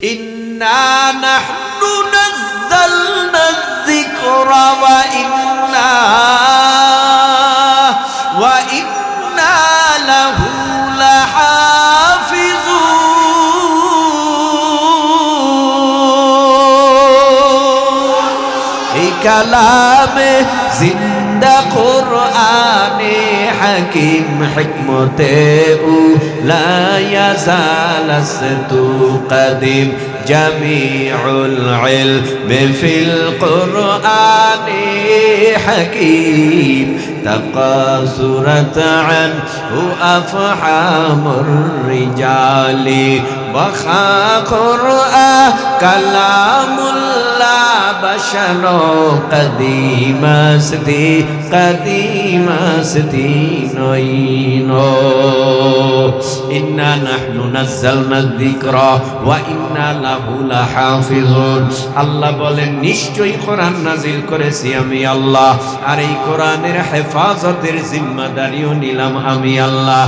إنا نحن نزلنا الذكر وإنا له لحافظون এই কালামে জিন্দা কুরআনে হাকিম হিকমতে লা ইয়াজালাস্তু কাদিম জামিউল ইলমি ফিল কুরআনে হাকিম তাকাসুরাত আনহু আফহামুর রিজালি ওয়া কুরআন কালামুল্লাহ বাশারো কদিমাস্তি নইনো ইন্না নাহনু নাযালনা যিকরা ওয়া ইন্না লাহু লাহাফিজুন। আল্লাহ বলেন নিশ্চয়ই কোরআন নাজিল করেছি আমি আল্লাহ, আর এই কোরআনের হেফাজতের জিম্মাদারিও নিলাম আমি আল্লাহ।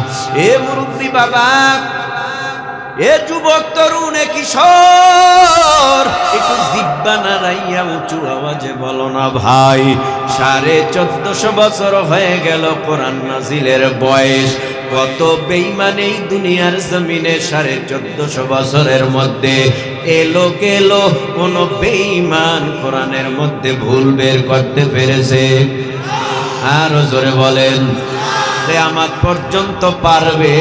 এ মুরব্বি বাবা, এ যুবক তরুণ, এ কিশোর, একটু জিহ্বা নাড়াইয়া উঁচু আওয়াজে বলো না ভাই, 1450 বছর হয়ে গেল কোরআন নাজিলের বয়স। কত বেঈমান এই দুনিয়ার জমিনে 1450 বছরের মধ্যে এলো গেল, কোন বেঈমান কোরআনের মধ্যে ভুল বের করতে পেরেছে? আরো জোরে বলেন, কিয়ামত পর্যন্ত পারবে?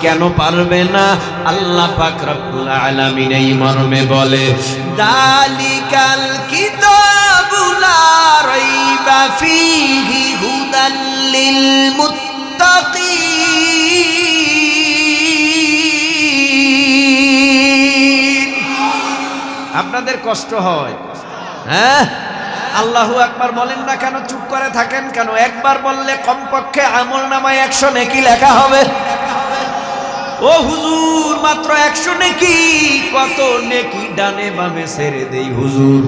কেন পারবে না? আল্লাহ পাক রব্বুল আলামিন এই মর্মে বলে, দালিকাল কিতাবু লা রাইবা ফীহি হুদাল লিল মুত্তাকিন। আপনাদের কষ্ট হয়? হ্যাঁ, আল্লাহু আকবার বলেন না কেন? চুপ করে থাকেন কেন? একবার বললে কমপক্ষে আমলনামায় 100 নেকি লেখা হবে। ও হুজুর, মাত্র 100 নেকি? কত নেকি ডানে বামে ছেড়ে দেই হুজুর,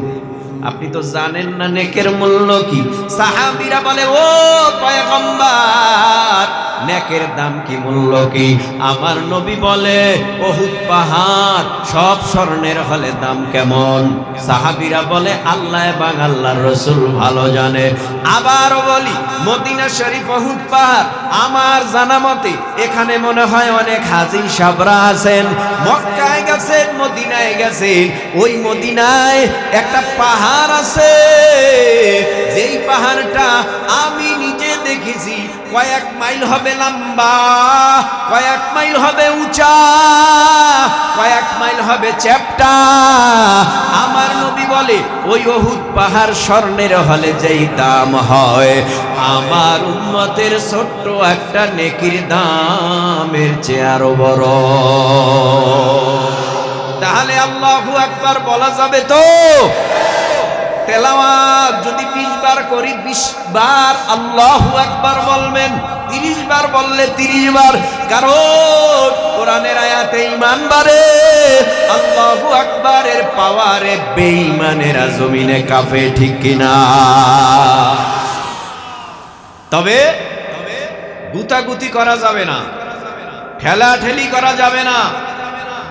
আপনি তো জানেন না নেকের মূল্য কি। সাহাবীরা বলে, ও পয়গম্বর, নেকের দাম কি, মূল্য কি? আমার নবী বলে, উহুদ পাহাড় সব স্বর্ণের হলে দাম কেমন? সাহাবীরা বলে, আল্লাহ এবং আল্লাহর রাসূল ভালো জানে। আবারও বলি, মদিনা শরীফ উহুদ পাহাড় আমার জানা মতে এখানে মনে হয় অনেক হাজী সাবরা আছেন, মক্কায় গেছেন, মদিনায় গেছেন। ওই মদিনায় একটা পাহাড় আছে, যেই পাহাড়টা আমি নিজে দেখেছি, কয়েক মাইল হবে লম্বা, কয়েক মাইল হবে উঁচা, কয়েক মাইল হবে চ্যাপ্টা। আমার নবী বলে, ওই উহুদ পাহাড় স্বর্ণের হলে যেই দাম হয়, আমার উম্মতের ছোট্ট একটা নেকির দামের চেয়ে আরো বড়। তাহলে আল্লাহু আকবার বলা যাবে তো? তেলাওয়াত যদি 20 বার করি, 20 বার আল্লাহু আকবার বলবেন, 30 বার বললে 30 বার, কারণ কোরআনের আয়াতে ঈমান বাড়ে, আল্লাহু আকবারের পাওয়ারে বেঈমানেরা জমিনে কাঁপে, ঠিক কিনা? তবে গুতাগুতি করা যাবে না, ঠেলাঠেলি করা যাবে না,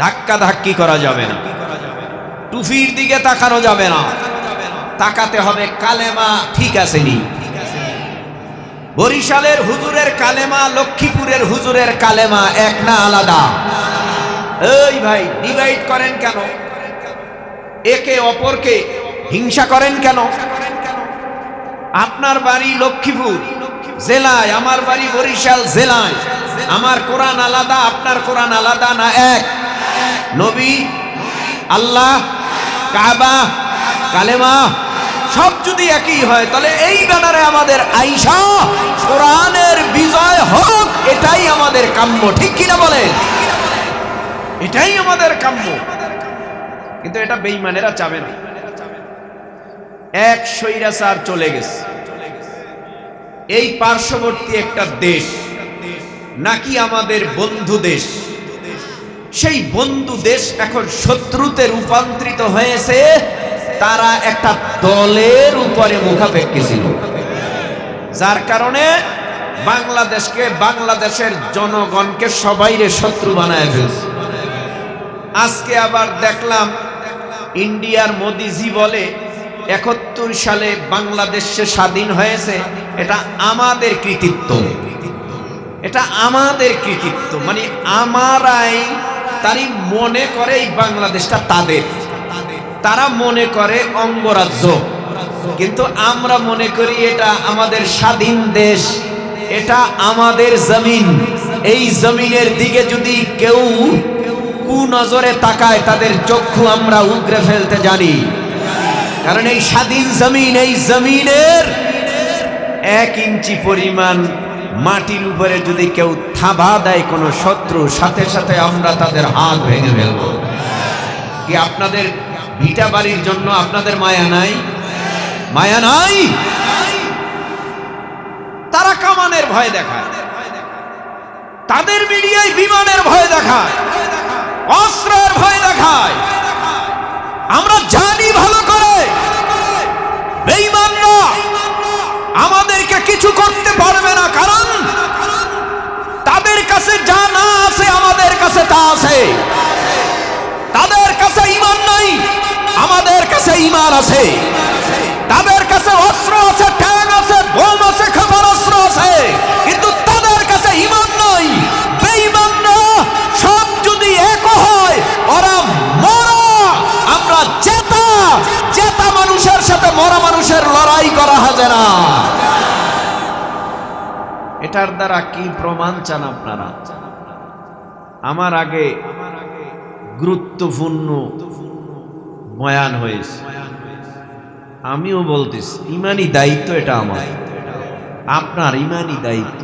ধাক্কা ধাক্কি করা যাবে না, টুফির দিকে তাকানো যাবে না, তাকাতে হবে কালেমা ঠিক আছে নি। বরিশালের হুজুরের কালেমা, লক্ষ্মীপুরের হুজুরের কালেমা এক না আলাদা? এই ভাই, ডিভাইড করেন কেন? একে অপরকে হিংসা করেন কেন? আপনার বাড়ি লক্ষ্মীপুর জেলায়, আমার বাড়ি বরিশাল জেলায়, আমার কোরআন আলাদা, আপনার কোরআন আলাদা না এক? নবী, আল্লাহ, কাবা, কালেমা সব যদি একই হয়, তাহলে এই ব্যানারে আমাদের আইসা কোরআনের বিজয় হোক, এটাই আমাদের কাম্য, ঠিক কিনা বলেন? এটাই আমাদের কাম্য। কিন্তু এটা বেঈমানেরা চাবে না। এক স্বৈরাচার চলে গেছে, এই পার্শ্ববর্তী একটা দেশ নাকি আমাদের বন্ধু দেশ, সেই বন্ধু দেশ এখন শত্রুতে রূপান্তরিত হয়েছে। তারা একটা দলের উপরে মুখাপেক্ষী ছিল, যার কারণে বাংলাদেশকে, বাংলাদেশের জনগণকে সবাইরে শত্রু বানায় ফেলছে। আজকে আবার দেখলাম ইন্ডিয়ার মোদিজি বলে ৭১ সালে বাংলাদেশ স্বাধীন হয়েছে, এটা আমাদের কৃতিত্ব, এটা আমাদের কৃতিত্ব। মানে আমারাই, তারই মনে করে এই বাংলাদেশটা তাদের, তারা মনে করে অঙ্গরাজ্য, কিন্তু আমরা মনে করি এটা আমাদের স্বাধীন দেশ, এটা আমাদের জমিন। এই জমিনের দিকে যদি কেউ কুনজরে তাকায়, তাদের চক্ষু আমরা উগরে ফেলতে জানি। কারণ এই স্বাধীন জমিন, এই জমিনের 1 ইঞ্চি পরিমাণ মাটির উপরে যদি কেউ থাবা দেয় কোনো শত্রু, সাথে সাথে আমরা তাদের হাত ভেঙে ফেলব। কি আপনাদের ভিটা বাড়ির জন্য আপনাদের মায়া নাই? মায়া নাই? তারা কামানের ভয় দেখায়, তাদের মিডিয়ায় বিমানের ভয় দেখায়, অস্ত্রের ভয় দেখায়। আমরা জানি ভালো করে বেঈমানরা আমাদেরকে কিছু করতে পারবে না, কারণ তাদের কাছে যা না আছে আমাদের কাছে তা আছে। তাদের কাছে ঈমান নাই, আমাদের কাছে ঈমান আছে। তাদের কাছে অস্ত্র আছে, ট্যাঙ্ক আছে, বোম আছে, ক্ষেপণাস্ত্র আছে, কিন্তু তাদের কাছে ঈমান নাই। বেঈমানরা সব যদি এক হয়, ওরা মরা, আমরা জেতা। জেতা মানুষের সাথে মরা মানুষের লড়াই করা হবে না। এটার দ্বারা কি প্রমাণ চান আপনারা? আমার আগে গুরুত্বপূর্ণ বয়ান হয়েছে, আমিও বলতেছি ইমানি দায়িত্ব, এটা আমার, আপনার ইমানি দায়িত্ব।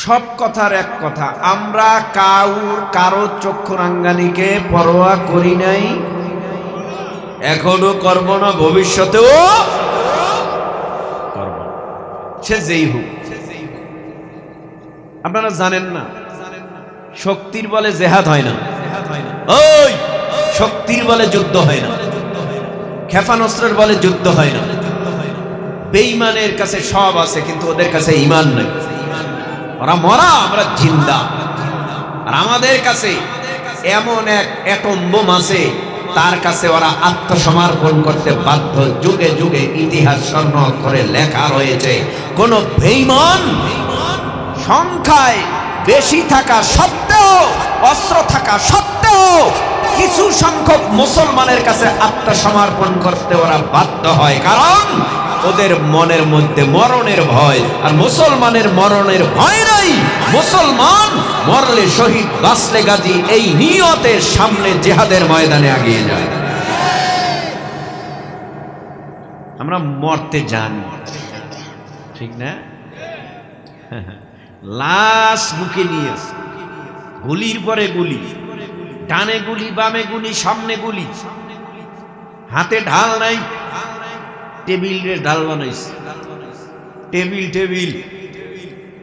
সব কথার এক কথা, আমরা কারো চক্ষুরাঙ্গানিকে পরোয়া করি নাই, এখনো করব না, ভবিষ্যতেও করব না, সে যেই হোক। আপনারা জানেন না, শক্তির বলে জেহাদ হয় না, ওই শক্তির বলে যুদ্ধ হয় না, ক্ষেপণাস্ত্রের বলে যুদ্ধ হয় না। বেঈমানের কাছে সব আছে, কিন্তু ওদের কাছে ঈমান নাই। ওরা মরা, আমরা জিন্দা। আর আমাদের কাছে এমন এক অ্যাটম বোম আছে, তার কাছে ওরা আত্মসমর্পণ করতে বাধ্য। যুগে যুগে ইতিহাস স্বর্ণ করে লেখা রয়েছে, কোন বেঈমান সংখ্যায় বেশি থাকা সত্ত্বেও, অস্ত্র থাকা সত্ত্বেও, কিছু সংখ্যক মুসলমানের কাছে আত্মসমর্পণ করতে ওরা বাধ্য হয়, কারণ ওদের মনের মধ্যে মরণের ভয়। আর মুসলমানের মরণের ভয় নাই, মুসলমান মরলে শহীদ, বাঁচলে গাজী, এই নিয়তের সামনে জিহাদের ময়দানে এগিয়ে যায়। আমরা মরতে জানি, ঠিক না? লাশ বুকে নিয়ে, গুলির পরে গুলি, ডানে গুলি, বামে গুলি, সামনে গুলি, হাতে ঢাল নাই, টেবিলের ঢাল বানাইছে। টেবিল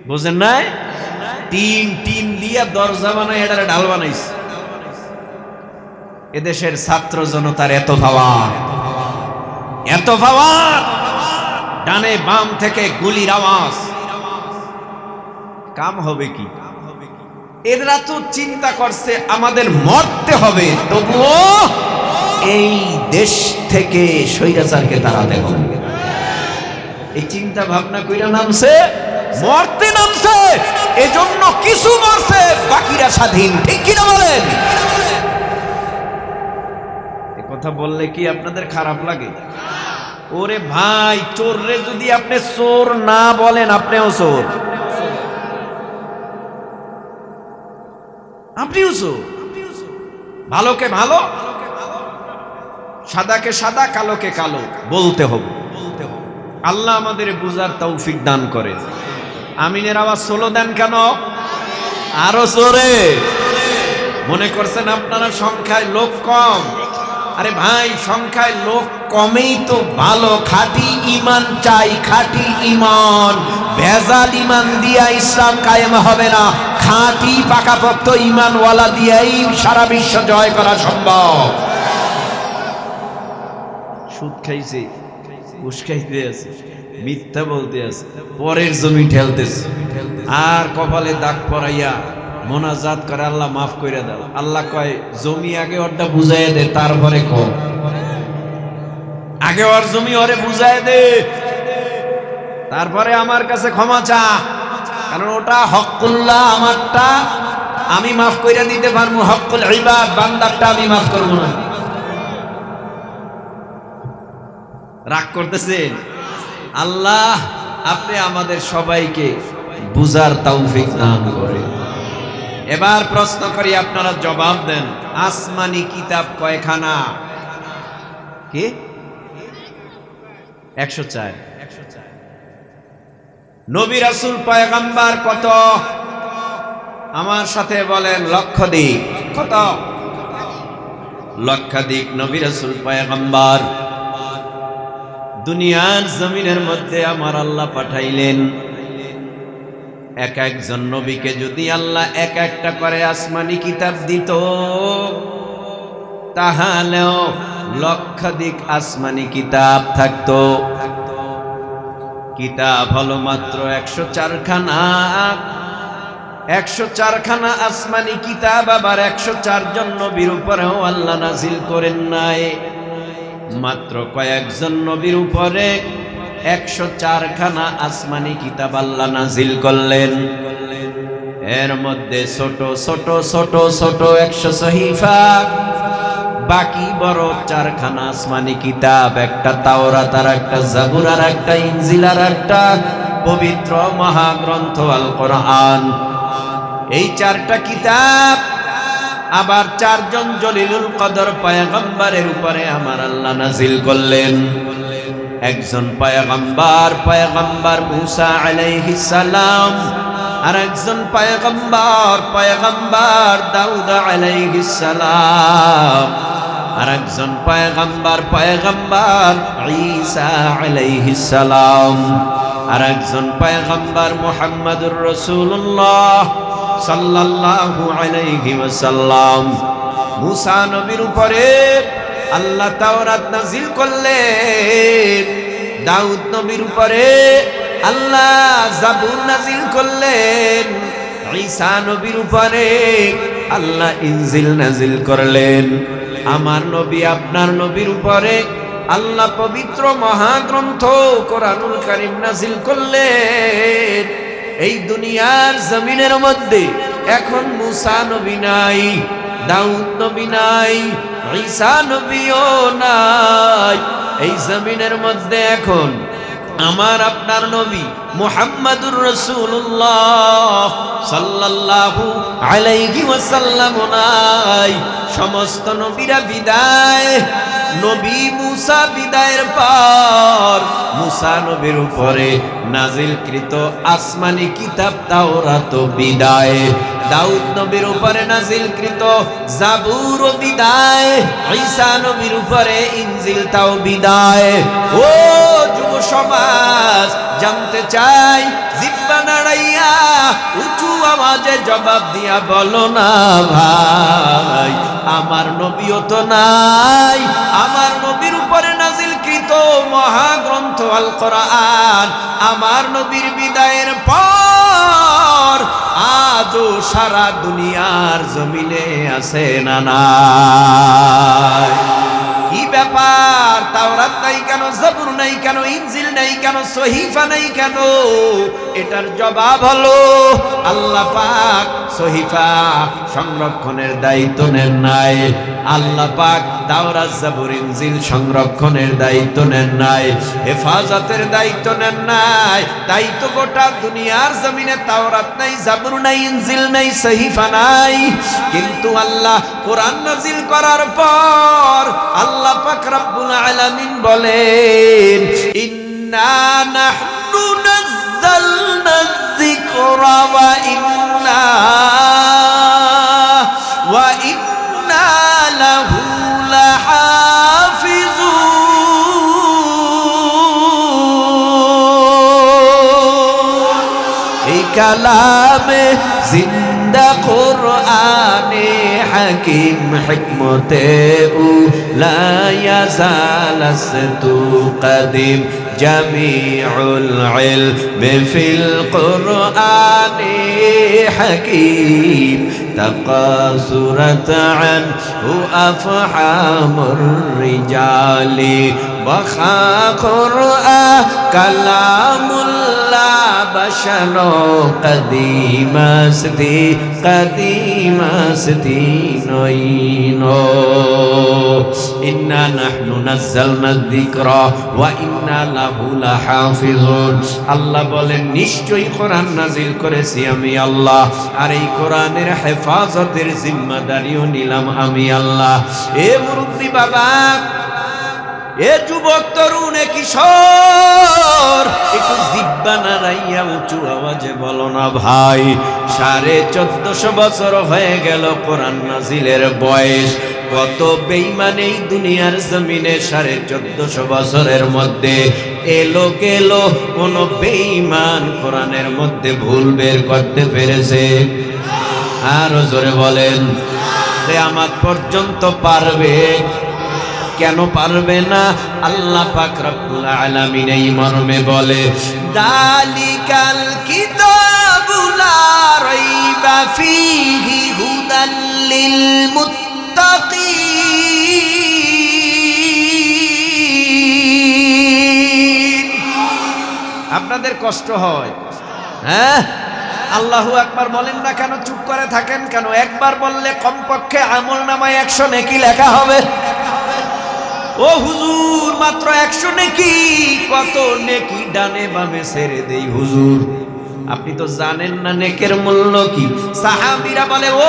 বোঝেন নাই? টিন দিয়া দরজা বানাই, এটার ঢাল বানাইছে। এদেশের ছাত্র জনতার এত পাওয়ার, ডানে বাম থেকে গুলির আওয়াজ, কাম হবে কি? এরা তো চিন্তা করছে আমাদের মরতে হবে, তবুও এই দেশ থেকে স্বৈরাচারকে তাড়াতে হবে। এই চিন্তা ভাবনা কইরা নামছে, মরতে নামছে। এজন্য কিছু মরছে, বাকিরা স্বাধীন। ঠিক কিনা বলেন? এ কথা বললে কি আপনাদের খারাপ লাগে? ওরে ভাই, চোররে যদি আপনি চোর না বলেন, আপনিও চোর, আপনিও চোর। ভালোকে ভালো, সাদাকে সাদা, কালোকে কালো বলতে হবে। আল্লাহ আমাদের বুঝার তৌফিক দান করে। আমিনের আওয়াজ সোলো দেন কেন? আরো জোরে। মনে করছেন আপনারা সংখ্যায় লোক কম? আরে ভাই, সংখ্যায় লোক কমেই তো ভালো। খাঁটি ঈমান চাই, খাঁটি ঈমান। ভেজাল ঈমান দিয়া ইসলাম কায়েম হবে না। খাঁটি পাকাপোক্ত ঈমানওয়ালা দিয়েই সারা বিশ্ব জয় করা সম্ভব। সুদ খাইছে, ঘুষ খাইতে আছে, মিথ্যা বলতে আছে, পরের জমি ঠেলতেছে, আর কপালে দাগ পরাইয়া মোনাজাত করে, আল্লাহ মাফ করে দাও। আল্লাহ কয় জমি আগে ওরটা বুঝাই দে, তারপরে কর। আগে ওর জমি ওরে বুঝাই দে, তারপরে আমার কাছে ক্ষমা চা, কারণ ওটা হকুল্লাহ, আমারটা আমি মাফ করে দিতে পারবো, হকুল ইবাদ বান্দারটা আমি মাফ করবো না। রাগ করতেছেন? আল্লাহ আপনি আমাদের সবাইকে বুঝার তৌফিক দান করেন। এবার প্রশ্ন করি, আপনারা জবাব দেন। আসমানি কিতাব কয়খানা? কি? 104। নবী রাসূল পয়গম্বর কত? আমার সাথে বলেন লক্ষাধিক। কত? লক্ষাধিক নবী রাসূল পয়গম্বর দুনিয়ার জমিনের মধ্যে আমার আল্লাহ পাঠাইলেন। এক একজন নবীকে যদি আল্লাহ এক একটা করে আসমানি কিতাব দিত, তাহলেও লক্ষাধিক আসমানি কিতাব থাকতো। কিতাব হলো মাত্র 104 খানা। 104 খানা আসমানি কিতাব, আবার 104 জন নবীর উপরেও আল্লাহ নাজিল করেন নাই। মাত্র কয়েকজন নবীর উপরে 104 খানা আসমানি কিতাব আল্লাহ নাজিল করলেন। এর মধ্যে ছোট ছোট ছোট ছোট 100 সহিফা, বাকি বড় 4 খানা আসমানি কিতাব, একটা তাওরাত আর একটা জাবুর আর একটা ইনজিল আর একটা পবিত্র মহাগ্রন্থ আল কোরআন। এই 4টা কিতাব আবার 4 জন জলিলুল কদর পয়গম্বরের উপরে আমার আল্লাহ নাজিল করলেন। একজন পয়গম্বর মুসা আলাইহিস সালাম, আর একজন পয়গম্বর দাউদ আলাইহিস সালাম, আর একজন পয়গম্বর ঈসা আলাইহিস সালাম, আর একজন পয়গম্বর মুহাম্মদুর রাসূলুল্লাহ সাল্লাল্লাহু আলাইহি ওয়াসাল্লাম। মুসা নবীর উপরে আল্লাহ তাওরাত নাজিল করলেন, দাউদ নবীর উপরে আল্লাহ জাবুর নাজিল করলেন, ঈসা নবীর উপরে আল্লাহ ইনজিল নাজিল করলেন। আমার নবী আপনার নবীর উপরে আল্লাহ পবিত্র মহাগ্রন্থ কোরআনুল কারীম নাজিল করলেন। এই দুনিয়ার জমিনের মধ্যে এখন মুসা নবী নাই, দাউদ নবী নাই, ঈসা নবীও নাই। এই জমিনের মধ্যে এখন আমার আপনার নবী মুহাম্মাদুর রাসূলুল্লাহ সাল্লাল্লাহু আলাইহি ওয়াসাল্লাম নাই। সমস্ত নবীরা বিদায়। নবী মুসা বিদায়ের পর মুসা নবীর উপরে নাজিলকৃত আসমানি কিতাব তাওরাত বিদায়, দাউদ নবীর উপরে নাজিলকৃত জাবুর বিদায়, ঈসা নবীর উপরে ইনজিল তাও বিদায়। ও যুব সমাজ, জানতে চাই, জিহ্বা নাড়াইয়া উঁচু আওয়াজে জবাব দিয়া বলো না ভাই, আমার নবীও তো নাই। আমার নবীর উপরে নাজিলকৃত মহাগ্রন্থ আল কোরআন আমার নবীর বিদায়ের পর আজও সারা দুনিয়ার জমিনে আছে না নাই? কি ব্যাপার? তাওরাত নাই কেন, জাবুর নাই কেন, ইনজিল নাই কেন, সহিফা নাই কেন? এটার জবাব হলো আল্লাহ পাক সহিফা সংরক্ষণের দায়িত্ব নেন নাই। আল্লাহ পাক তাওরাত জাবুর ইনজিল সংরক্ষণের দায়িত্ব নেন নাই, হেফাজতের দায়িত্ব নেন নাই। তাই তো গোটা দুনিয়ার জমিনে তাওরাত নাই, জাবুর নাই, ইনজিল নাই, সহিফা নাই। কিন্তু আল্লাহ কোরআন নাজিল করার পর আল্লাহ পাক রব্বুল আলামিন বলেন, ইন্না নাহনু নাযালনা যিকরা ওয়া ইন্না লাহু লাহাফিজুন। এই কালামে জিন্দা কোরআনে হাকিম হিকমতে উ লা ইয়াজালাস্তু কাদিম, জামিউল ইলমি ফিল কুরআনি হাকীম তাকাসুরাত আনহু আফহামুর রিজালি ওয়া কুরআন কালামুল্লাহ বাশারো কদিমাস্তি নইনো ইন্না নাহনু নাযালনা যিকরা ওয়া ইন্না লাহু লাহাফিজুন। আল্লাহ বলেন নিশ্চয়ই কোরআন নাজিল করেছি আমি আল্লাহ, আর এই কোরআনের হেফাজতের জিম্মাদারিও নিলাম আমি আল্লাহ। এ মুরব্বি বাবা, এ যুবক তরুণ, এ কিশোর, একটু জিহ্বা নাড়াইয়া উঁচু আওয়াজে বলো না ভাই, 1450 বছর হয়ে গেল কোরআন নাজিলের বয়স। কত বেঈমান এই দুনিয়ার জমিনে 1450 বছরের মধ্যে এলো গেল, কোন বেঈমান কোরআনের মধ্যে ভুল বের করতে পেরেছে? আরো জোরে বলেন। কিয়ামত পর্যন্ত পারবে? কেন পারবে না? আল্লাহ পাক রব্বুল আলামিন এই মর্মে বলে, দালিকাল কিতাবু লা রাইবা ফীহি হুদাল লিল মুত্তাকিন। আপনাদের কষ্ট হয়? হ্যাঁ, আল্লাহু আকবার বলেন না কেন? চুপ করে থাকেন কেন? একবার বললে কমপক্ষে আমলনামায় 100 নেকি লেখা হবে। ও হুজুর, মাত্র 100 নেকি? কত নেকি ডানে বামে ছেড়ে দেই হুজুর, আপনি তো জানেন না নেকের মূল্য কি। সাহাবীরা বলে, ও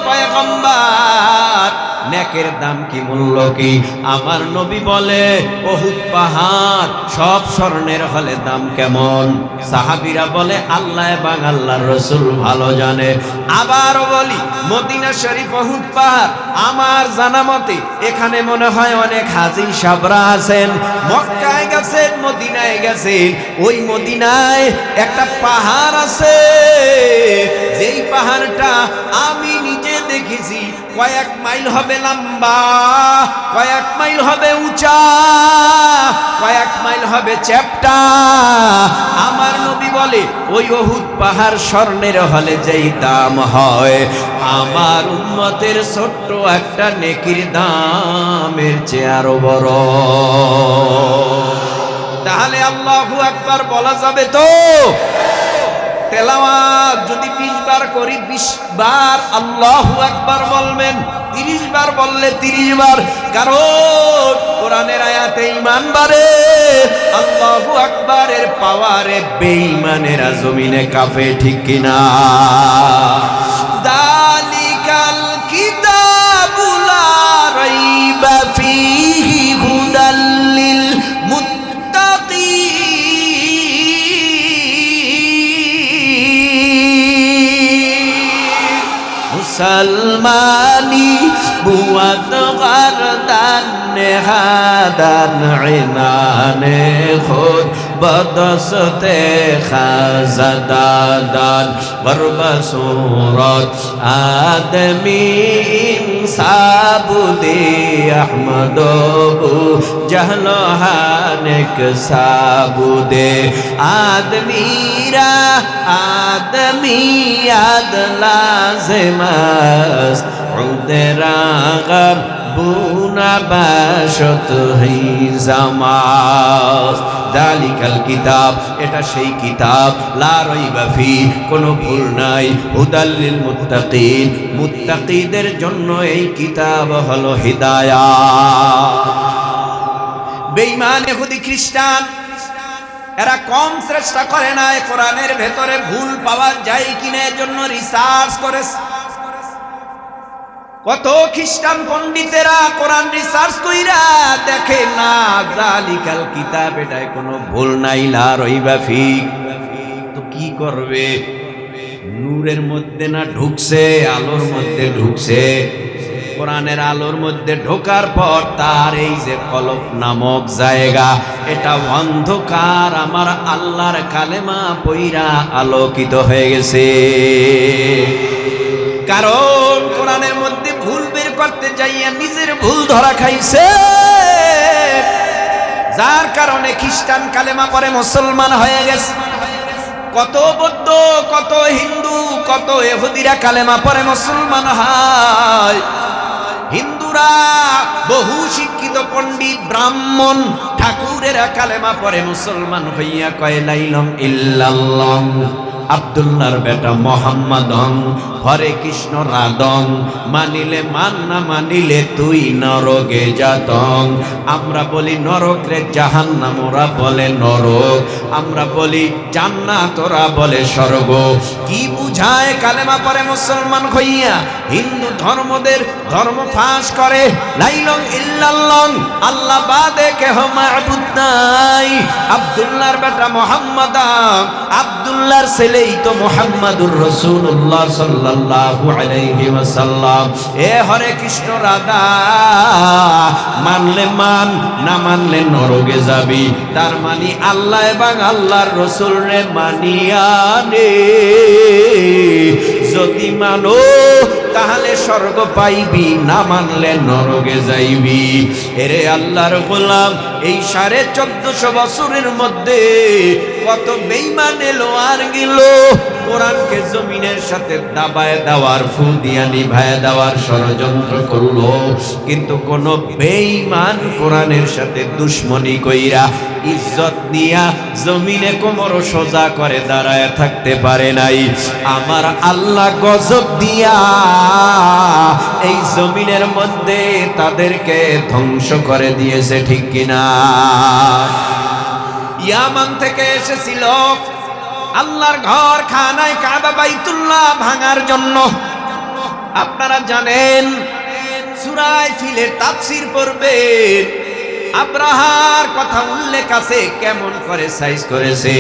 পয়গম্বর, নেকের দাম কি, মূল্য কি? আমার নবী বলে, উহুদ পাহাড় সব স্বর্ণের হলে দাম কেমন? সাহাবীরা বলে, আল্লাহ এবং আল্লাহর রাসূল ভালো জানে। আবারও বলি, মদিনা শরীফ উহুদ পাহাড় আমার জানা মতে এখানে মনে হয় অনেক হাজী সাবরা আছেন, মক্কায় গেছেন, মদিনায় গেছেন। ওই মদিনায় একটা পাহাড় আছে, যেই পাহাড়টা আমি নিজে দেখেছি, কয়েক মাইল হবে লম্বা, কয়েক মাইল হবে উঁচা, কয়েক মাইল হবে চ্যাপ্টা। আমার নবী বলে, ওই উহুদ পাহাড় স্বর্ণের হলে যেই দাম হয়, আমার উম্মতের ছোট্ট একটা নেকির দামের চেয়ে আরো বড়। তাহলে আল্লাহু আকবার বলা যাবে তো? তেলাওয়াত যদি 20 বার করি, 20 বার আল্লাহু আকবার বলবেন, 30 বার বললে 30 বার, কারণ কোরআনের আয়াতে ঈমান বাড়ে, আল্লাহু আকবারের পাওয়ারে বেঈমানেরা জমিনে কাঁপে, ঠিক কিনা? দালিকাল কিতাবু লা রাইবা ফীহি হুদাল লিল মুসলমানি বুয়াত গারদান নেহাদান ইনানে খুদ বদসতে খাজাদাদান বরবসুরত আদমি ইনসাবুদে আহমদবু জহলহানেক সাবুদে আদমিরা আদমিয়াদ লাজমাস উদরাগর বুনা বাশত হি জামাস। দালিকাল কিতাব, এটা সেই কিতাব, লা রাইবা ফি, কোনো ভুল নাই, হুদাল লিল মুত্তাকিন, মুত্তাকিদের জন্য এই কিতাব হলো হিদায়াত। বেঈমান ইহুদি খ্রিস্টান এরা কম চেষ্টা করে না কোরআনের ভেতরে ভুল পাওয়া যায় কিনা, এর জন্য রিসার্চ করে। কত খ্রিস্টান পণ্ডিতেরা কোরআন রিসার্চ কইরা দেখে না যালিকাল কিতাব, এটায় কোনো ভুল নাই, লা রাইবা ফি। তো কি করবে? নূরের মধ্যে না ঢুকছে, আলোর মধ্যে ঢুকছে। কোরআনের আলোর মধ্যে ঢোকার পর তার এই যে কলব নামক জায়গা, এটা অন্ধকার আমার আল্লাহর কালেমা পইরা আলোকিত হয়ে গেছে। কারণ কোরআনের মধ্যে ভুল বের করতে যাইয়া নিজের ভুল ধরা খাইছে। যার কারণে খ্রিস্টান কালেমা পড়ে মুসলমান হয়ে গেছে। কত বৌদ্ধ, কত হিন্দু, কত ইহুদিরা কালেমা পড়ে মুসলমান হয়। হিন্দুরা বহু শিক্ষিত পণ্ডিত ব্রাহ্মণ ঠাকুরেরা কালেমা পড়ে মুসলমান হইয়া কয় লা ইলাহা ইল্লাল্লাহ আব্দুল্লাহর বেটা মোহাম্মদং হরে কৃষ্ণ রাধং মানিলে মান না মানিলে তুই নরকে যাতং। আমরা বলি নরক রে জাহান্নাম, ওরা বলে নরক। আমরা বলি জান্নাত, ওরা বলে স্বর্গ। কি বুঝায় কালেমা পড়ে মুসলমান হইয়া হিন্দু ধর্মদের ধর্ম ফাঁস করে। লা ইলাহা ইল্লাল্লাহ আল্লাহ বাদে কেহ মাবুদ নাই। আব্দুল্লাহর বেটা মোহাম্মদ, আব্দুল্লাহর ছেলেই তো মুহাম্মাদুর রাসূলুল্লাহ সাল্লাল্লাহু আলাইহি ওয়াসাল্লাম। এ হরে কৃষ্ণ রাধা মানলে মান, না মানলে নরকে যাবি। তার মানে আল্লাহ এবং আল্লাহর রাসূল রে মানিয়া নে। যদি মানো তাহলে স্বর্গ পাইবি, না মানলে নরকে যাইবি। এরে আল্লাহর গোলাম, এই 1450 বছরের মধ্যে কত বেঈমান এলো আর গেল। কোরআনকে জমিনের সাথে দাবায় দেওয়ার, ফু দিয়া নিভায় দেওয়ার ষড়যন্ত্র করলো, কিন্তু কোন বেঈমান কোরআনের সাথে দুশ্মনী কইরা ইজ্জত নিয়া জমিনে কোমর সোজা করে দাঁড়ায় থাকতে পারে নাই। আমার আল্লাহ গজব দিয়া এই জমিনের মধ্যে তাদেরকে ধ্বংস করে দিয়েছে, ঠিক কিনা? ইয়ামান থেকে এসেছিল আল্লাহর ঘর খানায় কাবা বাইতুল্লাহ ভাঙার জন্য। আপনারা জানেন সূরা ফিলের তাফসীর পড়বেন, আব্রাহার কথা উল্লেখ আছে, কেমন করে সাইজ করেছে।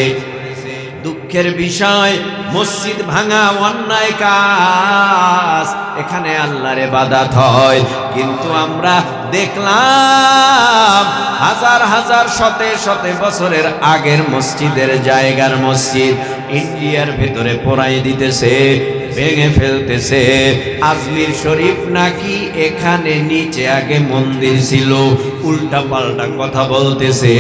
দুঃখের বিষয়, মসজিদ ভাঙা অন্যায় কাজ, এখানে আল্লাহর ইবাদত হয়। কিন্তু আমরা দেখলাম হাজার হাজার শতে শতে বছরের আগের মসজিদের জায়গার মসজিদ ইন্ডিয়ার ভেতরে পোড়াই দিতেছে, ভেঙে ফেলতেছে। আজমির শরীফ নাকি এখানে নিচে আগে মন্দির ছিল, উল্টা পাল্টা কথা বলতেছে।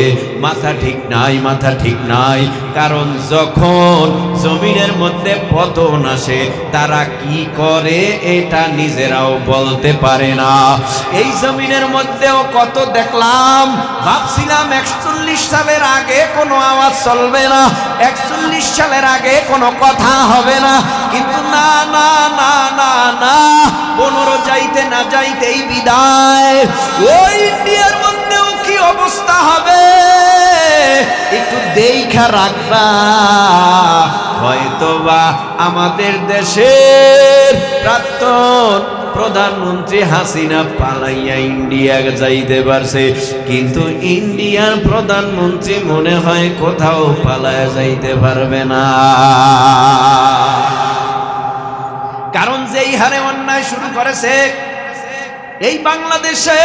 মাথা ঠিক নাই, মাথা ঠিক নাই। কারণ যখন জমিনের মধ্যে পতন আসে তারা কি করে এটা নিজেরাও বলতে পারে না। এই জমিনের মধ্যেও কত দেখলাম, ভাবছিলাম 41 সালের আগে কোনো আওয়াজ চলবে না, 41 সালের আগে কোনো কথা হবে না, কিন্তু না না না না না, 15 যাইতে না যাইতেই বিদায়। ওই ইন্ডিয়ার মধ্যেও কি অবস্থা হবে একটু দেখা রাখবা। হয়তোবা আমাদের দেশের প্রাক্তন প্রধানমন্ত্রী হাসিনা পালাইয়া ইন্ডিয়া যাইতে পারছে, কিন্তু ইন্ডিয়ার প্রধানমন্ত্রী মনে হয় কোথাও পালাইয়া যাইতে পারবে না। কারণ যেই হারে অন্যায় শুরু করেছে এই বাংলাদেশে,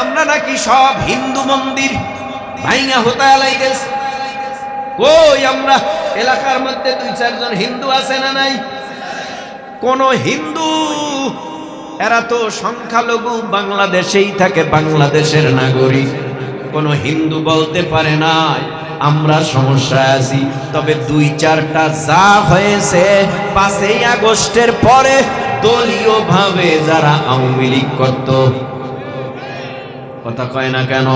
আমরা নাকি সব হিন্দু মন্দির ভাইঙা হতায় লাইতেছে। কই আমরা এলাকার মধ্যে 2-4 জন হিন্দু আছে না নাই? কোন হিন্দু, এরা তো সংখ্যালঘু, বাংলাদেশেই থাকে, বাংলাদেশের নাগরিক। কোন হিন্দু বলতে পারে না আমরা সমস্যায় আছি। তবে 2-4টা যা হয়েছে 5ই আগস্টের পরে দলীয় ভাবে যারা আওয়ামী লীগ করত, কথা কয় না কেন?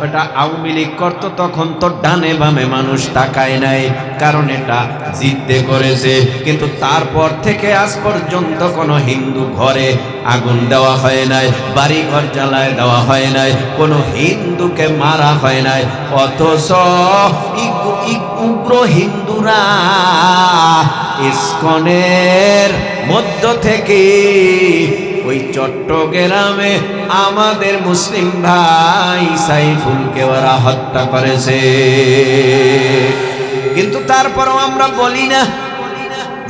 ওটা আওয়ামী লীগ করতো, তখন তো ডানে বামে মানুষ তাকায় নাই, কারণ এটা জিদ্দে করেছে। কিন্তু তারপর থেকে আজ পর্যন্ত কোনো হিন্দু ঘরে আগুন দেওয়া হয় নাই, বাড়ি ঘর জ্বালায় দেওয়া হয় নাই, কোনো হিন্দুকে মারা হয় নাই। অথচ উগ্র হিন্দুরা ইসকনের মধ্য থেকে ওই চট্টগ্রামে আমাদের মুসলিম ভাই সাইফুলকে ওরা হত্যা করেছে। কিন্তু তারপরও আমরা বলি না,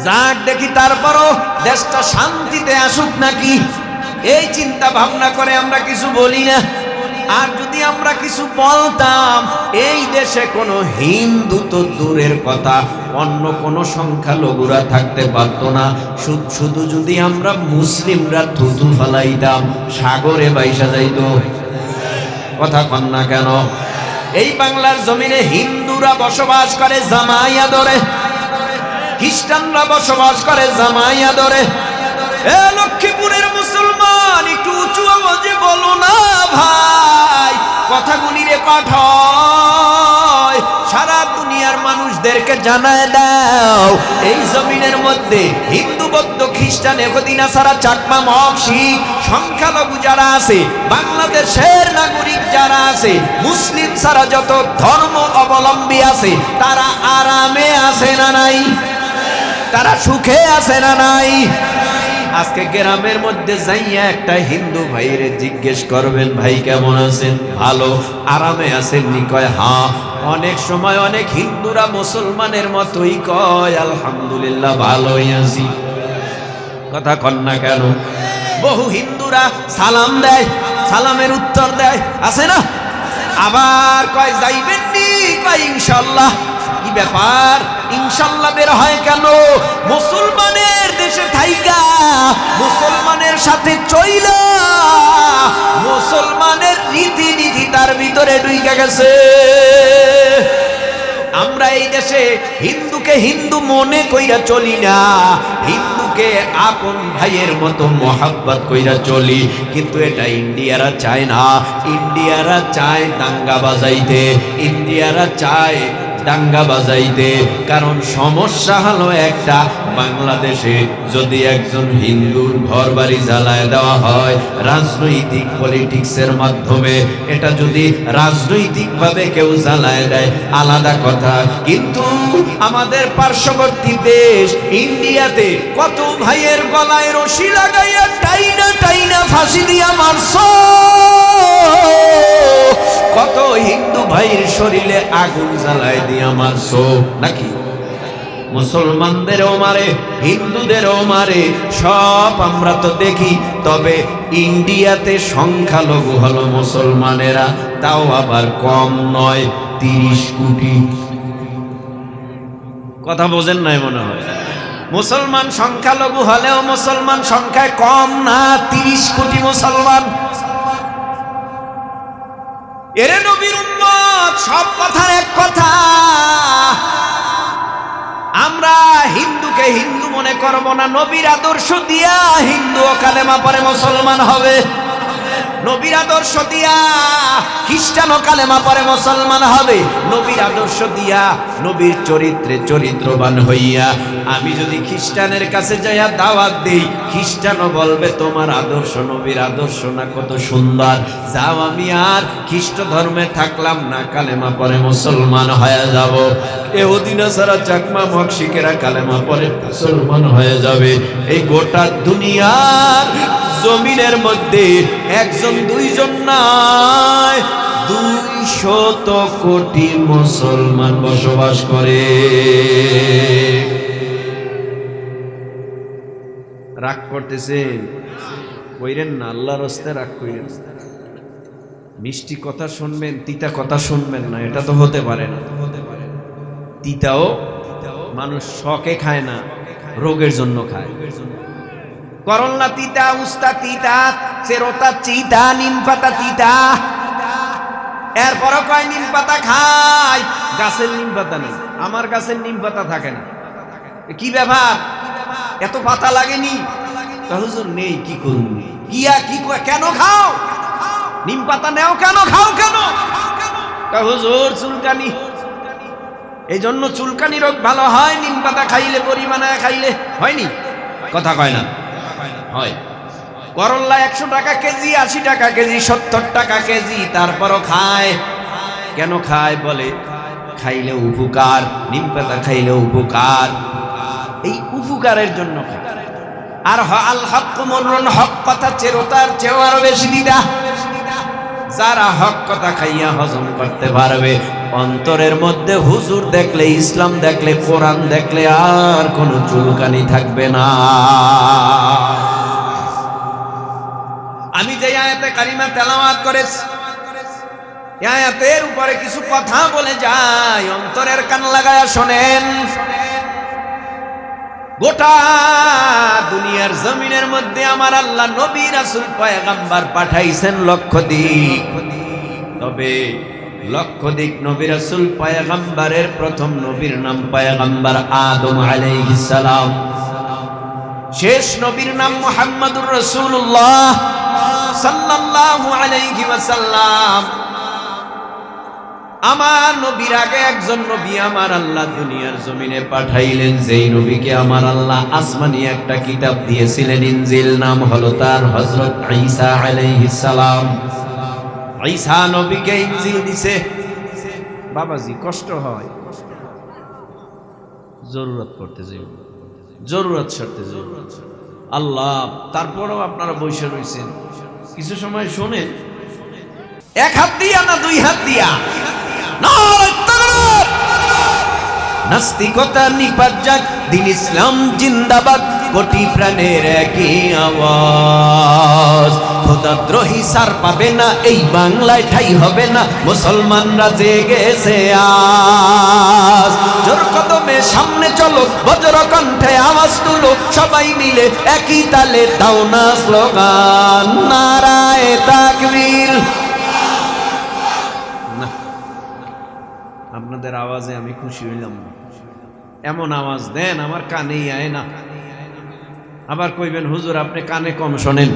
যাক দেখি তারপরও দেশটা শান্তিতে আসুক নাকি, এই চিন্তা ভাবনা করে আমরা কিছু বলি না। আর যদি আমরা কিছু বলতাম, এই দেশে কোনো হিন্দু তো দূরের কথা, অন্য কোনো সংখ্যালঘুরা থাকতে পারতো না। শুধু যদি আমরা মুসলিমরা থুতু ফেলাইতাম, সাগরে বাইসা যাইতো। কথা কন না কেন? এই বাংলার জমিনে হিন্দুরা বসবাস করে জামাই আদরে, খ্রিস্টানরা বসবাস করে জামাই আদরে। এ লক্ষ্মীপুরের মুসলমান একটু উঁচু আওয়াজে বলো না ভাই, কথাগুলি রেকর্ড হয়, সারা দুনিয়ার মানুষদেরকে জানায় দাও এই জমিনের মধ্যে হিন্দু বৌদ্ধ খ্রিস্টান এহুদি নাসারা চাকমা মগ শিখ সংখ্যালঘু যারা আছে, বাংলাদেশের নাগরিক যারা আছে, মুসলিম ছাড়া যত ধর্ম অবলম্বী আছে, তারা আরামে আছে না নাই? তারা সুখে আছে না নাই? আজকে গ্রামের মধ্যে যাইয়া একটা হিন্দু ভাইরে জিজ্ঞেস করবেন, ভাই কেমন আছেন? ভালো, আরামে আছেন নি? কয় হ্যাঁ। অনেক সময় অনেক হিন্দুরা মুসলমানের মতোই কয় আলহামদুলিল্লাহ ভালোই আছি। কথা কন না কেন? বহু হিন্দুরা সালাম দেয়, সালামের উত্তর দেয়, আছে না? আবার কয় যাইবেন নি? কয় ইনশাআল্লাহ। কি ব্যাপার ইনশাআল্লাহ বের হয় কেন? মুসলমানের দেশে থাইকা মুসলমানের সাথে চইলা মুসলমানের রীতিনীতি তার ভিতরে ঢুইকা গেছে। আমরা এই দেশে হিন্দুকে হিন্দু মনে কইরা চলি না, হিন্দুকে আপন ভাইয়ের মতো মোহাব্বত কইরা চলি। কিন্তু এটা ইন্ডিয়ারা চায় না। ইন্ডিয়ারা চায় দাঙ্গা বাজাইতে, ইন্ডিয়ারা চায় দাঙ্গা বাজাইতে। কারণ সমস্যা হলো একটা, বাংলাদেশে যদি একজন হিন্দুর ঘর বাড়ি জ্বালায় দেওয়া হয় রাজনৈতিক পলিটিক্সের মাধ্যমে, এটা যদি রাজনৈতিকভাবে কেউ জ্বালায় দেয় আলাদা কথা, কিন্তু আমাদের পার্শ্ববর্তী দেশ ইন্ডিয়াতে কত ভাইয়ের গলায় রশি লাগাইয়া টাইনা টাইনা ফাঁসি দিয়া মারছ, কত হিন্দু ভাইয়ের শরীরে আগুন জ্বালায় দিয়া মারছ নাকি? মুসলমানদেরও মারে, হিন্দুদেরও মারে, সব আমরা তো দেখি। তবে ইন্ডিয়াতে সংখ্যালঘু হলো মুসলমানেরা, তাও আবার কম নয়, 30 কোটি। কথা বোঝেন নাই মনে হয়? মুসলমান সংখ্যালঘু হলেও মুসলমান সংখ্যায় কম না, 30 কোটি মুসলমান। এরে নবীর উম্মত, সব কথার এক কথা, আমরা হিন্দুকে হিন্দু মনে করব না। নবীর আদর্শ দিয়া হিন্দু ও কালেমা পড়ে মুসলমান হবে, নবীর আদর্শ দিয়া খ্রিস্টান ও কালেমা পড়ে মুসলমান হবে। নবীর আদর্শ দিয়া নবীর চরিত্রে চরিত্রবান হইয়া আমি যদি খ্রিস্টানের কাছে যাইয়া দাওয়াত দেই, খ্রিস্টানও বলবে তোমার আদর্শ নবীর আদর্শ না, কত সুন্দর। যাও, আমি আর খ্রিস্ট ধর্মে থাকলাম না, কালেমা পড়ে মুসলমান হয়ে যাব। এহুদি নাসারা চাকমা মগ শিখেরা কালেমা পড়ে মুসলমান হয়ে যাবে। এই গোটা দুনিয়ার জমিনের মধ্যে একজন দুইজন নয়, 200 কোটি মুসলমান বসবাস করে। রাগ করতেছেন? কইরেন না, আল্লাহর রাস্তায় রাগ কইরেন। মিষ্টি কথা শুনবেন, তিতা কথা শুনবেন না, এটা তো হতে পারে না। তিতাও মানুষ শখে খায় না, রোগের জন্য খায়। করল্লা তিতা, উস্তা তিতা, চেরোতা চিতা, নিম পাতা তিতা। এরপরও কয় নিম পাতা খায়, গাছের নিম পাতা নেই। আমার গাছের নিম পাতা থাকে না। কি ব্যাপার, এত পাতা লাগেনি? হুজুর নেই, কি করুন? কি কেন খাও নিম পাতা? নেও কেন, খাও কেন? হুজুর চুলকানি, এই জন্য চুলকানি রোগ ভালো হয় নিম পাতা খাইলে, পরিমাণে খাইলে। হয়নি? কথা কয় না, হয়। করল্লা 100 টাকা কেজি, 80 টাকা কেজি, 70 টাকা কেজি, তারপরও খায়। কেন খায়? বলে খাইলে উপকার, নিম পাতা খাইলে উপকার। এই উপকারের জন্য খায়। আর আল হক মুররুন, হক কথা চেরোতার চেয়েও আরো বেশি দিদা। যারা হক কথা খাইয়া হজম করতে পারবে, অন্তরের মধ্যে হুজুর দেখলে, ইসলাম দেখলে, কোরআন দেখলে আর কোনো চুলকানি থাকবে না। আমি যে আয়াতে কারিমা তেলাওয়াত করেছি, আয়াতের উপরে কিছু কথা বলে যাই, অন্তরের কান লাগায়া শোনেন। গোটা দুনিয়ার জমিনের মধ্যে আমার আল্লাহ নবী রাসূল পয়গম্বর পাঠাইছেন লক্ষ দিক। তবে লক্ষাধিক নবী রাসূল পয়গম্বরের প্রথম নবীর নাম পয়গম্বর আদম আলাইহিস সালাম, শেষ নবীর নাম মুহাম্মদুর রাসূলুল্লাহ সাল্লাল্লাহু আলাইহি ওয়াসাল্লাম। আমার নবীর আগে একজন নবী আমার আল্লাহ দুনিয়ার জমিনে পাঠাইলেন, যেই নবীকে আমার আল্লাহ আসমানি একটা কিতাব দিয়েছিলেন ইনজিল, নাম হলো তার হযরত ঈসা আলাইহিস সালাম। ঈসা নবীকে ইনজিল দিছে। বাবাজি কষ্ট হয়, জরুরত করতে যাই, জরুরত শর্তে জরুরত আল্লাহ। তারপরেও আপনারা বসে রয়েছেন, কিছু সময় শোনেন। এক হাত দিয়া না দুই হাত দিয়া, নাস্তিকতা নিপাত যাক, দিন ইসলাম জিন্দাবাদ, কোটি প্রাণের একই আওয়াজ। খোদাদ্রোহী সার পাবে না, এই বাংলায় ঠাই হবে না, মুসলমানরা জেগেছে আজ। জোর কদমে সামনে চলো, বজ্র কণ্ঠে আওয়াজ তুলো, সবাই মিলে একই তালে দাও না স্লোগান, নারায়ে তাকবীর। আপনাদের আওয়াজে আমি খুশি হইলাম না। এমন আওয়াজ দেন আমার কানেই আয় না। আবার কইবেন হুজুর আপনি কানে কম শোনেন,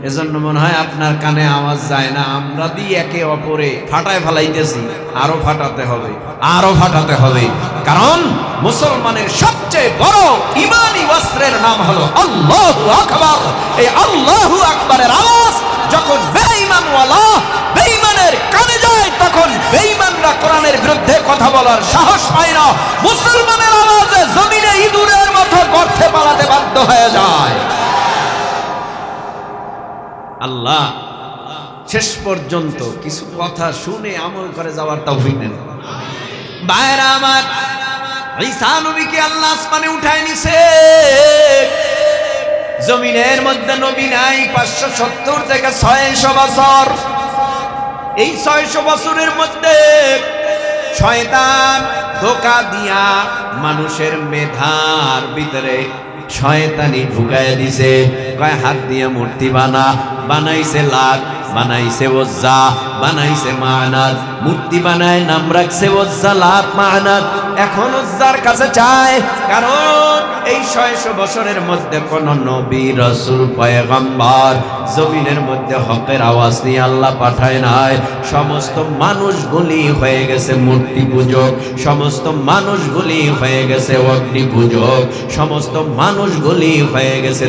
এজন্য মনে হয় আপনার কানে আওয়াজ যায় না। আমরা দিয়ে একে অপরে ফাটায় ফেলাইতেছি, আরো ফাটাতে হবে, আরো ফাটাতে হবে। কারণ মুসলমানের সবচেয়ে বড় ঈমানি অস্ত্রের নাম হলো আল্লাহু আকবার। এই আল্লাহু আকবারের আওয়াজ যখন বেঈমানওয়ালা বেঈমানের কানে যায়, তখন বেঈমানরা কোরআনের বিরুদ্ধে কথা বলার সাহস পায় না। মুসলমানের আওয়াজে জমিনে ইঁদুরের মতো গর্তে পালাতে বাধ্য হয়ে যায়। আল্লাহ শেষ পর্যন্ত কিছু কথা শুনে আমল করে যাওয়ার তৌফিক দেন। ভাইরা আমার, ঈসা নবীকে আল্লাহ আসমানে উঠায় নিছে। জমিনের মধ্যে নবী নাই 570 থেকে 600 বছর। এই 600 বছরের মধ্যে শয়তান ধোঁকা দিয়া মানুষের মেধার ভিতরে শয়তানি ঢুকায় দিছে। কয় হাত দিয়ে মূর্তি বানাইছে লাত, বানাইছে ওজ্জা, বানাইছে মানাত। মূর্তি বানায় নাম রাখছে ওজ্জা, লাত, মানাত। এখন ওজ্জার কাছে চায়, কারণ এই 600 বছরের মধ্যে কোন নবী রাসূল পয়গম্বর জমিনের মধ্যে হকের আওয়াজ নিয়ে আল্লাহ পাঠায় নাই। সমস্ত মানুষগুলি হয়ে গেছে মূর্তি পূজক, সমস্ত মানুষগুলি হয়ে গেছে অগ্নি পূজক, সমস্ত মানুষগুলি হয়ে গেছে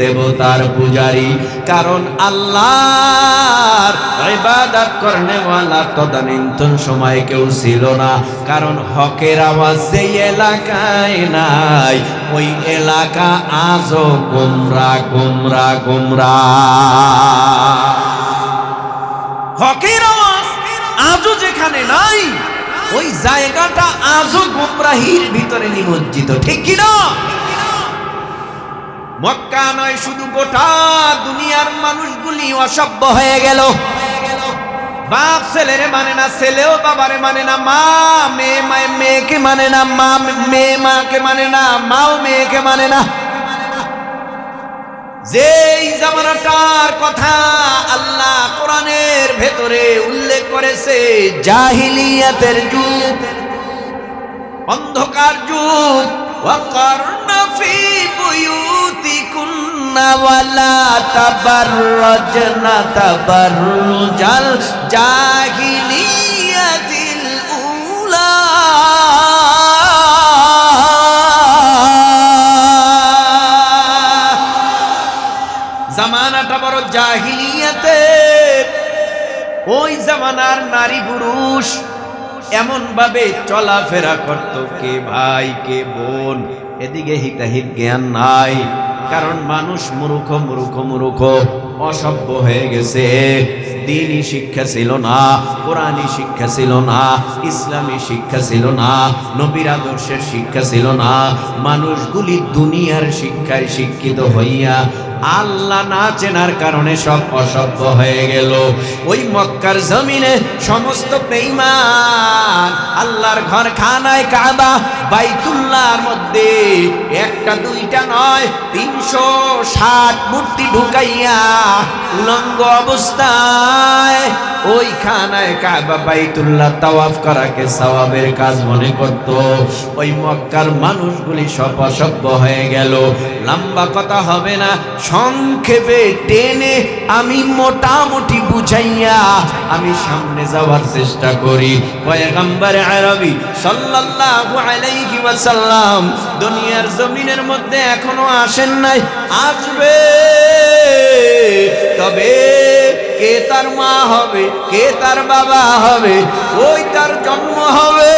দেবতার পূজারী। কারণ আল্লাহর ইবাদত করনেওয়ালা তদানীন্তন সময় কেউ ছিল না। কারণ হকের আওয়াজ যে এলাকায় নাই, ওই এলাকা আজও গোমরা গোমরা গোমরা। হকের আওয়াজ আজও যেখানে নাই, ওই জায়গাটা আজও গোমরাহির ভিতরে নিমজ্জিত, ঠিক কিনা? মক্কা নয়, শুধু গোটা দুনিয়ার মানুষগুলি অসভ্য হয়ে গেল। বাপ ছেলেরে মানে না, ছেলেও বাবারে মানে না, মা মেয়েকে মানে না, মেয়ে মাকে মানে না, মাও মেয়েকে মানে না। যেই জামানাটার কথা আল্লাহ কোরআনের ভেতরে উল্লেখ করেছে, জাহিলিয়াতের যুগ, অন্ধকার যুগ। ওয়াকারনা ফি বুয়ুতিকুন্না ওয়ালা তাবাররাজনা তাবাররুজাল জাহিলিয়াতিল উলা। জামানাটা বড় জাহিলিয়াতে। ওই জামানার নারী পুরুষ এমন ভাবে চলাফেরা করত, কে ভাই কে বোন, এদিকে হিতাহিত জ্ঞান নাই। কারণ মানুষ মূর্খ মূর্খ মূর্খ অসভ্য হয়ে গেছে। দ্বীনি শিক্ষা ছিল না, কোরআনী শিক্ষা ছিল না, ইসলামী শিক্ষা ছিল না, নবীর আদর্শের শিক্ষা ছিল না। মানুষগুলি দুনিয়ার শিক্ষায় শিক্ষিত হইয়া আল্লাহ না চেনার কারণে সব অসভ্য হয়ে গেল। ওই মক্কার জমিনে সমস্ত বেঈমান আল্লাহর ঘর খানায় কাবা বাইতুল্লাহর মধ্যে একটা দুইটা নয় 360 মূর্তি ঢুকাইয়া উলঙ্গ অবস্থায় ওই খানায় কাবা বাইতুল্লাহ তাওয়াফ করাকে সওয়াবের কাজ মনে করত। ওই মক্কার মানুষগুলি সব অসভ্য হয়ে গেল। লম্বা কথা হবে না, সংক্ষেপে টেনে আমি মোটামুটি বুঝাইয়া আমি সামনে যাওয়ার চেষ্টা করি। পয়গম্বর আরবি সাল্লাল্লাহু আলাইহি ওয়াসাল্লাম দুনিয়ার জমিনের মধ্যে এখনো আসেন নাই, আসবে। তবে কে তার মা হবে, কে তার বাবা হবে, ওই তার জন্ম হবে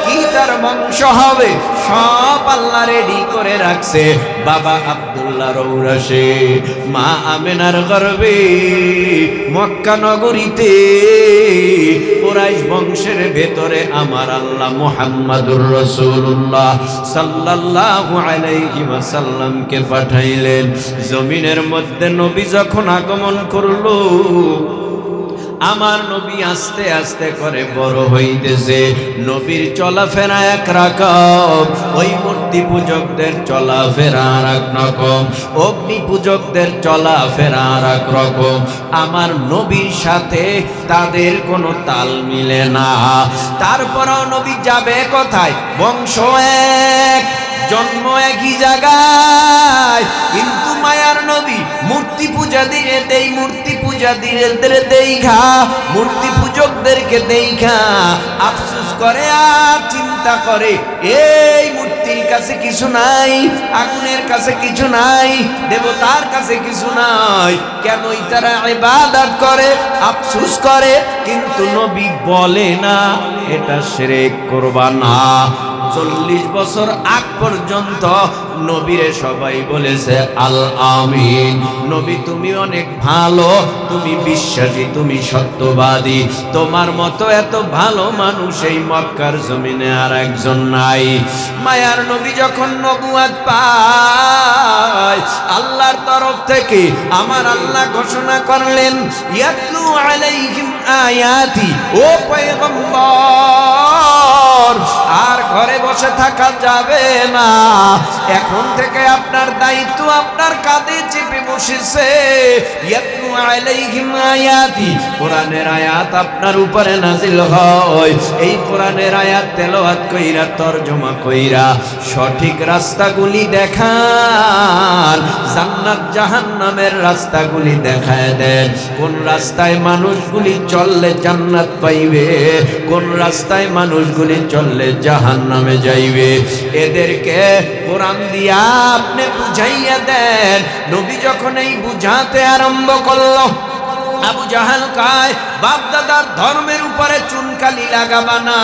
কি তার বংশ হবে, সব আল্লাহ রেডি করে রাখছে। বাবা আব্দুল্লাহ রৌরাসে, মা আমেনার গর্ভে মক্কা নগরীতে কুরাইশ বংশের ভেতরে আমার আল্লাহ মুহাম্মাদুর রাসূলুল্লাহ সাল্লাল্লাহু আলাইহি ওয়াসাল্লামকে পাঠাইলেন। জমিনের মধ্যে নবী যখন আগমন করলো, আমার নবী আস্তে আস্তে করে বড় হইতেছে। নবীর চলাফেরা একরকম, ওই মূর্তি পূজকদের চলাফেরা আর এক রকম, অগ্নি পূজকদের চলাফেরা আর এক রকম। আমার নবীর সাথে তাদের কোনো তাল মিলে না। তারপরও নবী যাবে কোথায়? বংশ এক, জন্ম একই জায়গায়, কিন্তু মায়ার নবী মূর্তি পূজা দিয়ে দেই, মূর্তি পূজা দিয়ে দেখা, মূর্তি পূজকদেরকে দেখা আফসোস করে আর চিন্তা করে, এই মূর্তির কাছে কিছু নাই, আগুনের কাছে কিছু নাই, দেবতার কাছে কিছু নাই, কেনই তারা ইবাদত করে, আফসোস করে। কিন্তু নবী বলে না এটা শিরক করবা না। 40 বছর আগ পর্যন্ত নবীরে সবাই বলেছে আল আমিন, নবী তুমি অনেক ভালো, তুমি বিশ্বাসী, তুমি সত্যবাদী, তোমার মতো এত ভালো মানুষ এই মক্কার জমিনে আর একজন নাই। মায়ার নবী যখন নবুয়ত পায় আল্লাহর তরফ থেকে, আমার আল্লাহ ঘোষণা করলেন ইয়াতলু আলাইহিম আয়াতি, ও পয়গম্বর আর ঘরে বসে থাকা যাবে না, এখন থেকে আপনার দায়িত্ব আপনার কাঁধে চেপে বসেছে। ইয়াতলু আলাইহিম আয়াতি, কোরআনের আয়াত আপনার উপরে নাজিল হয়, এই কোরআনের আয়াত তেলাওয়াত কইরা তরজমা কইরা সঠিক রাস্তাগুলি দেখান, জান্নাত জাহান্নামের রাস্তাগুলি দেখায় দেন। কোন রাস্তায় মানুষগুলি চললে জান্নাত পাইবে, কোন রাস্তায় মানুষগুলি চললে জাহান্নামে যাইবে, এদেরকে কোরআন দিয়া আপনি বুঝাইয়া দেন। নবী যখন এই বুঝাতে আরম্ভ করলো, আবু জাহাল কয় বাপ দাদার ধর্মের উপরে চুনকালি লাগাবা না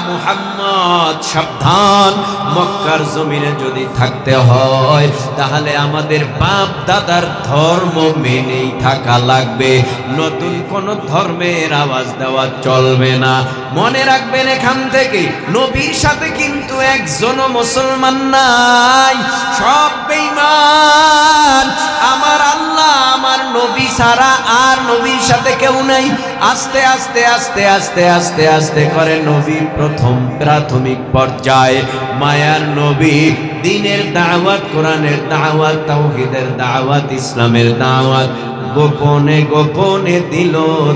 মুহাম্মদ, সাবধান, মক্কার জমিনে যদি থাকতে হয় তাহলে আমাদের বাপ দাদার ধর্ম মেনেই থাকা লাগবে, নতুন কোন ধর্মের আওয়াজ দেওয়া চলবে না। মনে রাখবেন এখান থেকে নবীর সাথে কিন্তু একজনও মুসলমান নাই, সব বেঈমান। আমার আল্লাহ আমার নবী ছাড়া আর নবীর সাথে কেউ নাই। আস্তে আস্তে আস্তে আস্তে আস্তে আস্তে করে নবী প্রথম প্রাথমিক পর্যায়ে মায়ার নবী দ্বীনের দাওয়াত, কোরআনের দাওয়াত, তাওহীদের দাওয়াত, ইসলামের দাওয়াত গোপনে গোপনে দিল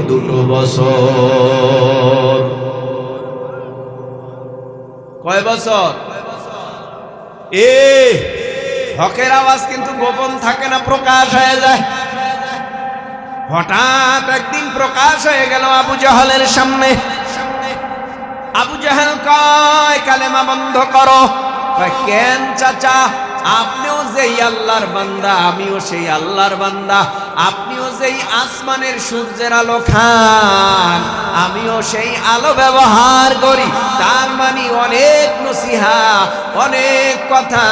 2 বছর। কয় বছর? হকের আওয়াজ কিন্তু গোপন থাকে না, প্রকাশ হয়ে যায়। হঠাৎ একদিন প্রকাশ হয়ে গেল আবু জাহালের সামনে। আবু জাহাল কয় কালেমা বন্ধ করো। কেন চাচা? আপনিও যেই আল্লাহর বান্দা, আমিও সেই আল্লাহর বান্দা। আপনিও যেই আসমানের সূর্যের আলো খান, আমিও সেই আলো ব্যবহার করি। তার মানে অনেক নসিহা, অনেক কথা।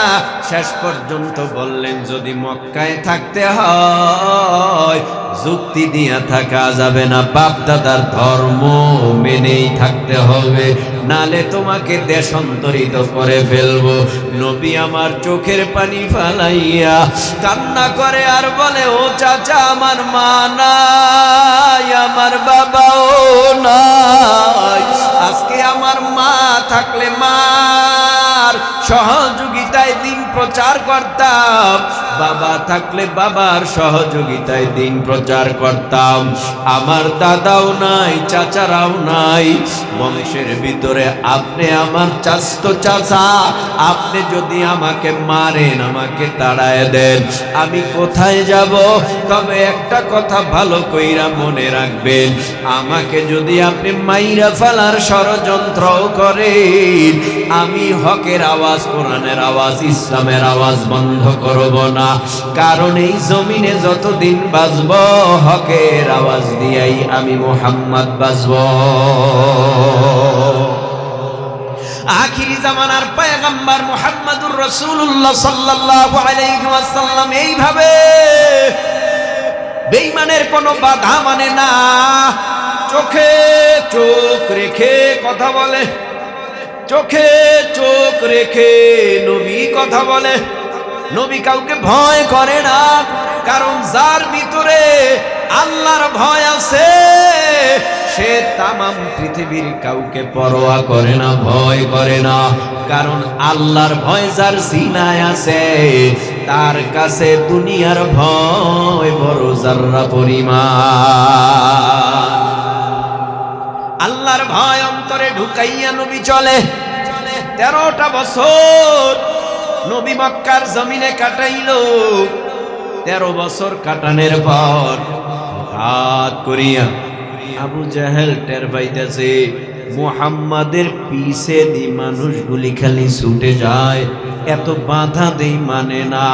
শেষ পর্যন্ত বললেন যদি মক্কায় থাকতে হয় যুক্তি দিয়া থাকা যাবে না, বাপ দাদার ধর্ম মেনেই থাকতে হবে, নালে তোমাকে দেশান্তরিত করে ফেলবো। নবী আমার চোখের পানি ফালাইয়া কান্না করে আর বলে, ও চাচা, আমার মা নাই, আমার বাবাও নাই, আজকে আমার মা থাকলে মার সহযোগিতায় দিন প্রচার করতাম, বাবা থাকলে বাবার সহযোগিতায় দিন প্রচার করতাম। আমার দাদাও নাই, চাচারাও নাই, বংশের ভিতরে আপনি আমার চাচতো চাচা, আপনি যদি আমাকে মারেন, আমাকে তাড়ায় দেন, আমি কোথায় যাব? তবে একটা কথা ভালো কইরা মনে রাখবেন, আমাকে যদি আপনি মাইরা ফেলার ষড়যন্ত্র করেন, আমি হকের আওয়াজ, কোরআনের আওয়াজ, ইসলামের আওয়াজ বন্ধ করব না। কারণ এই জমিনে যতদিন বাঁচব, হকের আওয়াজ দিয়াই আমি মুহাম্মদ বাঁচব। আখিরি জামানার পয়গম্বর মুহাম্মদুর রাসূলুল্লাহ সাল্লাল্লাহু আলাইহি ওয়াসাল্লাম এইভাবে বেঈমানের কোনো বাধা মানে না, চোখে চোখ রেখে কথা বলে, চোখে চোখ রেখে নবী কথা বলে। নবী কাউকে ভয় করে না, কারণ যার ভিতরে আল্লাহর ভয় আছে সে তামাম পৃথিবীর কাউকে পরোয়া করে না, ভয় করে না। কারণ আল্লাহর ভয় যার সিনায় আছে, তার কাছে দুনিয়ার ভয় বড় জাররা পরিমাণ। আল্লাহর ভয় অন্তরে ঢুকাইয়া নবী চলে। 13টা বছর নবী মক্কার জমিনে কাটাইল। 13 বছর কাটানোর পর হঠাৎ করিয়া আবু জাহেল টের পাইতেছে মুহাম্মাদের পিছে দি মানুষগুলি খালি ছুটে যায়, এত বাধা দেই মানে না,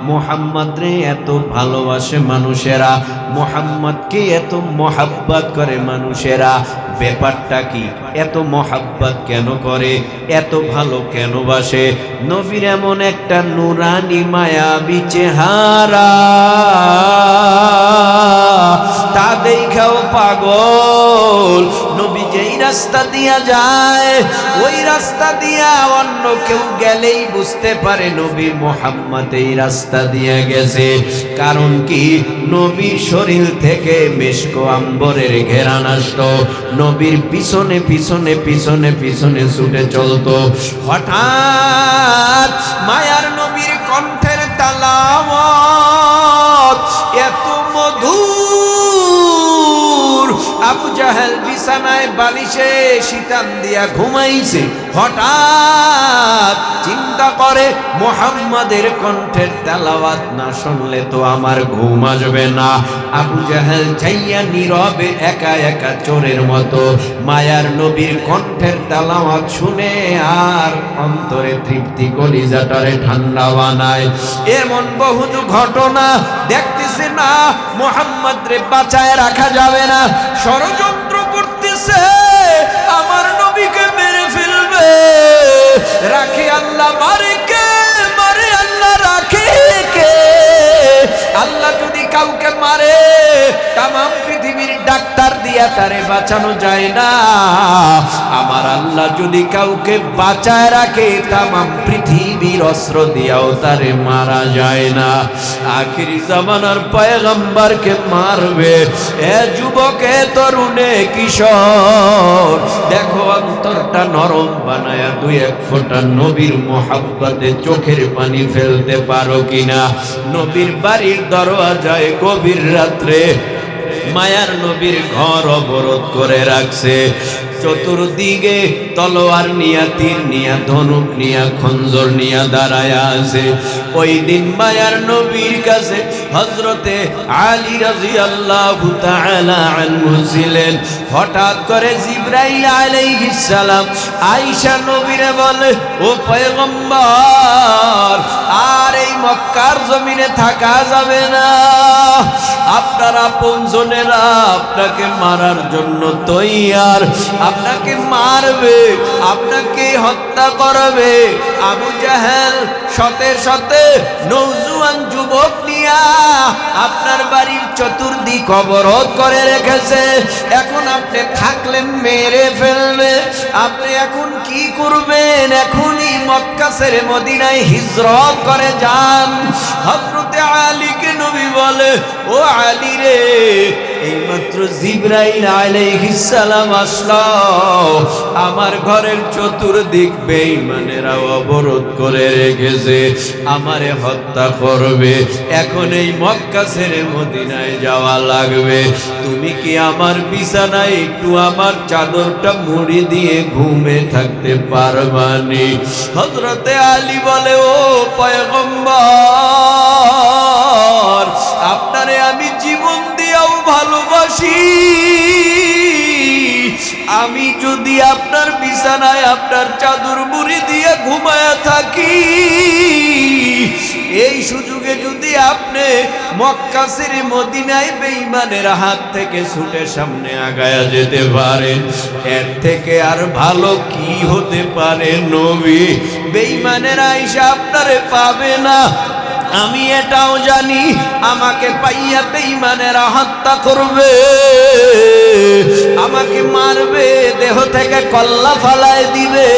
মুহাম্মদ রে এত ভালোবাসে মানুষেরা, মুহাম্মদকে এত মহাব্বত করে মানুষেরা, ব্যাপারটা কি? এত মহাব্বত কেন করে, এত ভালো কেন বাসে? নবীর এমন একটা নুরানি মায়াবী চেহারা, তা দেখাও পাগল। নবী যেই রাস্তা দিয়া যায়, ওই রাস্তা দিয়া অন্য কেউ গেলেই বুঝতে পারে নবী মুহাম্মদ এই রাস্তা দিয়ে গেছে। কারণ কি? নবীর শরীর থেকে মেশক আম্বরের ঘেরান আসতো, নবীর পিছনে পিছনে পিছনে পিছনে ছুটে চলতো। হঠাৎ মায়ার নবীর কণ্ঠের তালাওয়াত এত মধুর, আবু জাহেল বিছানায় বালিশে শীতান দিয়া ঘুমাইছে। হঠাৎ চিন্তা করে, মুহাম্মাদের কণ্ঠের তেলাওয়াত না শুনলে তো আমার ঘুম আসবে না। আবু জাহেল চাইয়া নীরবে একা একা চোরের মতো মায়ার নবীর কণ্ঠের তেলাওয়াত শুনে আর অন্তরে তৃপ্তি, কলিজাটারে ঠান্ডা বানায়। এমন বহু ঘটনা দেখতেছে না, মুহাম্মদ রে বাঁচায় রাখা যাবে না, ষড়যন্ত্র করতেছে, আমার নবীকে মেরে ফেলবে। রাখে আল্লাহ, মারে কে? মারে আল্লাহ, রাখে কে? আল্লাহ যদি কাউকে মারে, তামাম পৃথিবীর ডাক্তার দিয়া তারে বাঁচানো যায় না। আমার আল্লাহ যদি কাউকে বাঁচায় রাখে, তামাম পৃথিবীর অস্ত্র দিয়াও তারে মারা যায় না। আখিরি জামানার পয়গম্বরকে মারবে, এ যুবক, এ তরুণে কিশোর, দেখো অন্তরটা নরম বানায়া 2-1 ফোঁটা নবীর মোহাব্বতে চোখের পানি ফেলতে পারো কিনা। নবীর বাড়ির দরওয়াজায় গভীর রাত্রে মায়ার নবীর ঘর অবরোধ করে রাখছে। চতুর্দিকে তলোয়ার নিয়া, তীর নিয়া, ধনুক নিয়া, খঞ্জর নিয়া দাঁড়ায় আছে। ওই দিন মায়ার নবীর কাছে হযরতে আলী রাদিয়াল্লাহু তাআলা আনহু ছিলেন। হঠাৎ করে জিবরাইল আলাইহিস সালাম আয়েশা নবীরে বলে, ও পয়গম্বর, আর এই মক্কার জমিনে থাকা যাবে না, আপনার আপনজনেরা আপনাকে মারার জন্য তৈয়ার, আপনাকে মারবে, আপনাকে হত্যা করবে। আবু জাহেল শতে শতে নওজোয়ান যুবক নিয়া আপনার বাড়ির চতুর্দিক অবরোধ করে রেখেছে। এখন আপনি থাকলে মেরে ফেলবে। আপনি এখন কি করবেন? এখনই মক্কা ছেড়ে মদিনায় হিজরত করে যান। হযরতে আলীকে নবী বলে, ও আলী রে, এইমাত্র জিবরাইল আলাইহিস সালাম আসলো, আমার ঘরের চতুর্দিক বেঈমানেরা অবরোধ করে রেখেছে, আমারে হত্যা করবে। এখন এই মক্কা ছেড়ে মদিনায় যাওয়া লাগবে। তুমি কি আমার বিছানায় একটু আমার চাদরটা মুড়ি দিয়ে ঘুমে থাকতে পারবানি? হযরতে আলী বলে, ও পয়গম্বর, আপনারে আমি জীবন দিয়েও ভালোবাসি। আমি যদি আপনার বিছানায় আপনার চাদর মুড়ি দিয়ে ঘুমায়া থাকি, এই সুযোগে যদি আপনি মক্কা ছেড়ে মদিনায় বেঈমানের হাত থেকে ছুটে সামনে আগায়া যেতে পারেন, এর থেকে আর ভালো কি হতে পারে নবী? বেঈমানেরা আইসা আপনারে পাবে না। আমি এটাও জানি, আমাকে পাইয়া বেঈমানেরা হত্যা করবে, আমাকে মারবে, দেহ থেকে কল্লা ফালায় দিবে।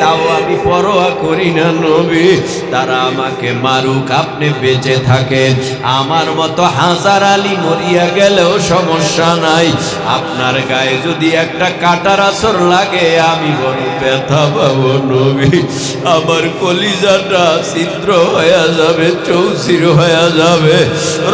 তাও আমি পরোয়া করি না নবী, তারা আমাকে মারুক, আপনি বেঁচে থাকেন। আমার মতো হাজার আলী মরিয়া গেলেও সমস্যা নাই। আপনার গায়ে যদি একটা কাঁটার আছর লাগে, আমি বড় ব্যথা পাবো নবী। আমার কলিজাটা ছিদ্র হয়ে যাবে, চৌচির হয়ে যাবে।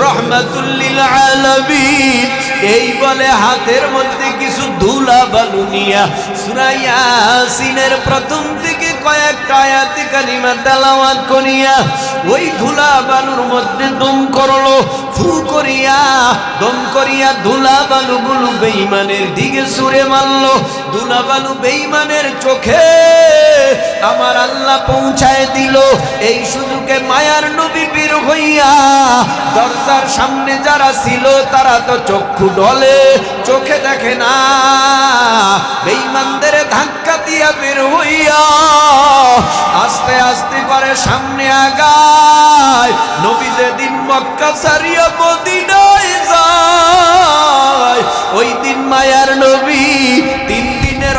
রহমাতুল লিল আলামিন এই বলে হাতের মধ্যে কিছু ধুলা বালু নিয়া সূরা ইয়াসিনের প্রথম থেকে কয়েকটা আয়াতে কারিমা তেলাওয়াত করিয়া ওই ধুলা বালুর মধ্যে দম করলো। ফু করিয়া দম করিয়া ধুলা বালুগুলো বেঈমানের দিকে ছুঁড়ে মারলো। ধুলা বালু বেঈমানের চোখে আমার আল্লাহ পৌঁছায় দিল। এই সুযোগে মায়ার নবী বের হইয়া দরজার সামনে যারা ছিল তারা তো চক্ষু ঢলে, চোখে দেখে না। বেঈমানদের ধাক্কা দিয়া বের হইয়া আস্তে আস্তে করে সামনে আগায়। নবী যেদিন মক্কা ছাড়িয়া মদিনায় যায়, ওই দিন মায়ার নবী 3 দিনের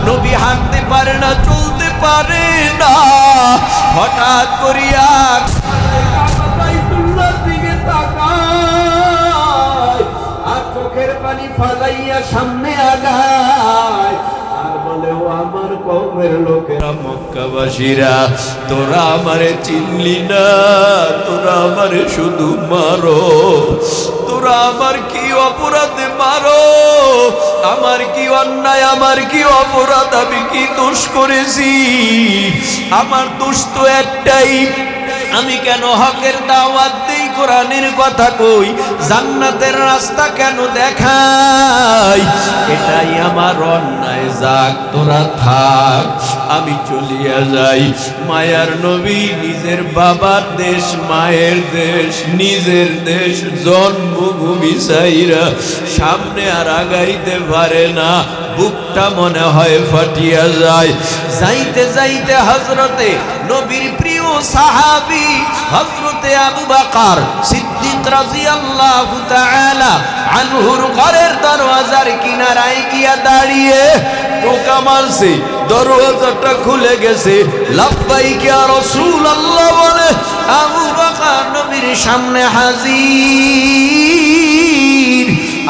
নবী হাঁটতে পারে না, চলতে পারে না। হঠাৎ করিয়া দিকে তাকায় আর চোখের পানি ফালাইয়া সামনে আগায় আর বলে, ও আমার কওমের লোকেরা, মক্কাবাসীরা, তোরা আমারে চিনলি না, তোরা আমারে শুধু মারো। তোরা আমার কি অপরাধে মারো? আমার কি অন্যায়, আমার কি অপরাধ, আমি কি দোষ করেছি? আমার দোষ তো একটাই, আমি কেন হকের দাওয়াত দেই, কোরআনের কথা কই, জান্নাতের রাস্তা কেন দেখাই, এটাই আমার অন্যায়। যাক, তোরা থাক, আমি চলিয়া যাই। মায়ার নবী নিজের বাবার দেশ, মায়ের দেশ, নিজের দেশ, জন্মভূমি ছাইরা সামনে আর আগাইতে পারে না। বুকটা মনে হয় ফাটিয়া যায়। যাইতে যাইতে হযরতে নবীর প্রিয় সাহাবী হযরতে আবু বকর সিদ্দিক রাদিয়াল্লাহু তাআলা আনহুর ঘরের দরওয়াজার কিনারায় গিয়া দাঁড়িয়ে টোকা মারছে। দরওয়াজাটা খুলে গেছে। লাব্বাইক ইয়া রাসূলুল্লাহ বলে আবু বকর নবীর সামনে হাজির।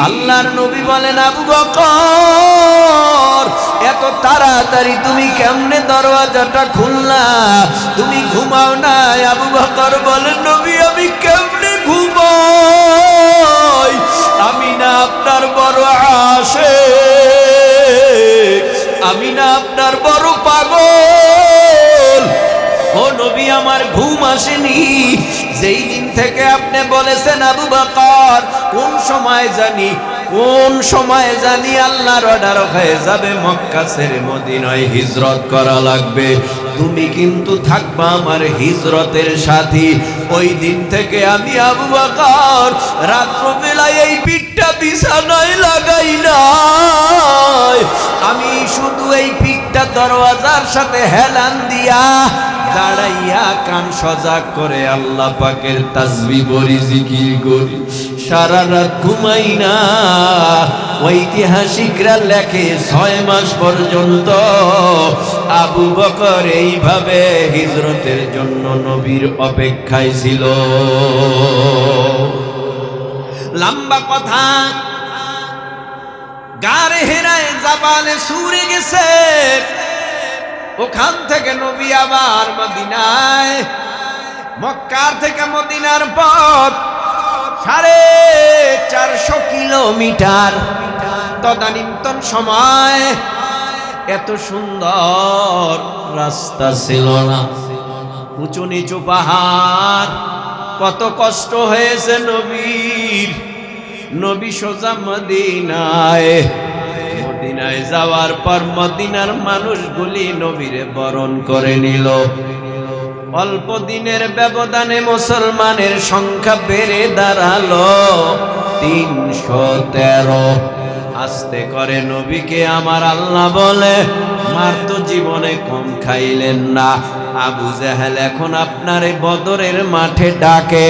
আল্লাহর নবী বলেন, আবু বকর, এত তাড়াতাড়ি তুমি কেমনে দরওয়াজাটা খুললা? তুমি ঘুমাও না? আবু বকর বলেন, নবী, আমি কেমনে ঘুমাই? আমি না আপনার বড় আশিক, আমি না আপনার বড় পাগল। ও নবী, আমার ঘুম আসেনি। যেই দিন থেকে আপনি বলেছেন আবু বকর, কোন সময় জানি কোন সময় জানি আল্লাহর অর্ডার হয়ে যাবে মক্কা ছেড়ে মদিনায় হিজরত করা লাগবে, তুমি কিন্তু থাকবা আমার হিজরতের সাথী। ওই দিন থেকে আমি আবু বকর রাত্রবেলায় এই পিঠটা বিছানায় লাগাই নাই, আমি শুধু এই পিঠটা দরওয়াজার সাথে হেলান দিয়া দাঁড়াইয়া কান সজাগ করে আল্লাহ পাকের তাসবিহ পড়ি, জিকির করি, সারা রাত ঘুমাই না। ঐতিহাসিকরা লেখে 6 মাস পর্যন্ত আবু বকর এইভাবে হিজরতের জন্য নবীর অপেক্ষায় ছিল। লম্বা কথা, গারে হেরায় জাবালে সুরে গেছে, ওখান থেকে নবী আবার মদিনায়, মক্কার থেকে মদিনার পথ 450 কিলোমিটার। তদানীন্তন সময় এত সুন্দর রাস্তা ছিল না, উঁচু নিচু পাহাড়, কত কষ্ট হয়েছে নবীর। নবী সোজা মদিনায়, মদিনায় যাওয়ার পর মদিনার মানুষগুলি নবীরে বরণ করে নিল। অল্প দিনের ব্যবধানে মুসলমানের সংখ্যা বেড়ে দাঁড়ালো 313। আস্তে করে নবীকে আমার আল্লাহ বলে, মার তো জীবনে কম খাইলেন না। আবু জেহেল এখন আপনার এই বদরের মাঠে ডাকে,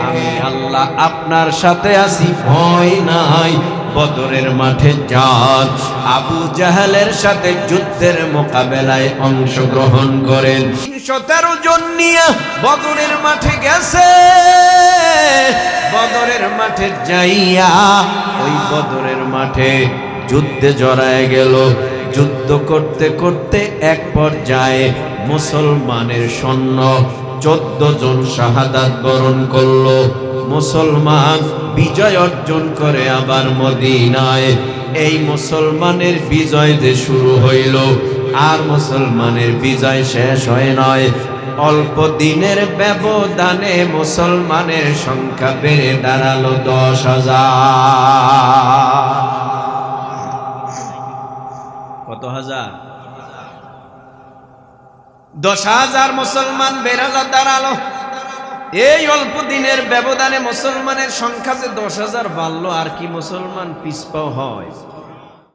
আমি আল্লাহ আপনার সাথে আছি, ভয় নাই, বদরের মাঠে যান। আবু জাহেলের সাথে যুদ্ধের মোকাবেলায় অংশগ্রহণ করেন। 313 জন নিয়ে বদরের মাঠে গেছে। বদরের মাঠে যাইয়া ওই বদরের মাঠে যুদ্ধে জড়ায় গেল। যুদ্ধ করতে করতে এক পর্যায়ে মুসলমানের সৈন্য 14 জন শাহাদাত বরণ করলো। মুসলমান বিজয় অর্জন করে আবার মদিনায়। এই মুসলমানের বিজয় যে শুরু হইল, আর মুসলমানের বিজয় শেষ হয় নয়। অল্প দিনের ব্যবধানে মুসলমানের সংখ্যা বেড়ে দাঁড়ালো 10,000। কত হাজার? 10,000 মুসলমান বেড়ে দাঁড়ালো। এই অল্প দিনের ব্যবধানে মুসলমানের সংখ্যা যে 10,000 বাড়লো, আর কি মুসলমান পিছপা হয়?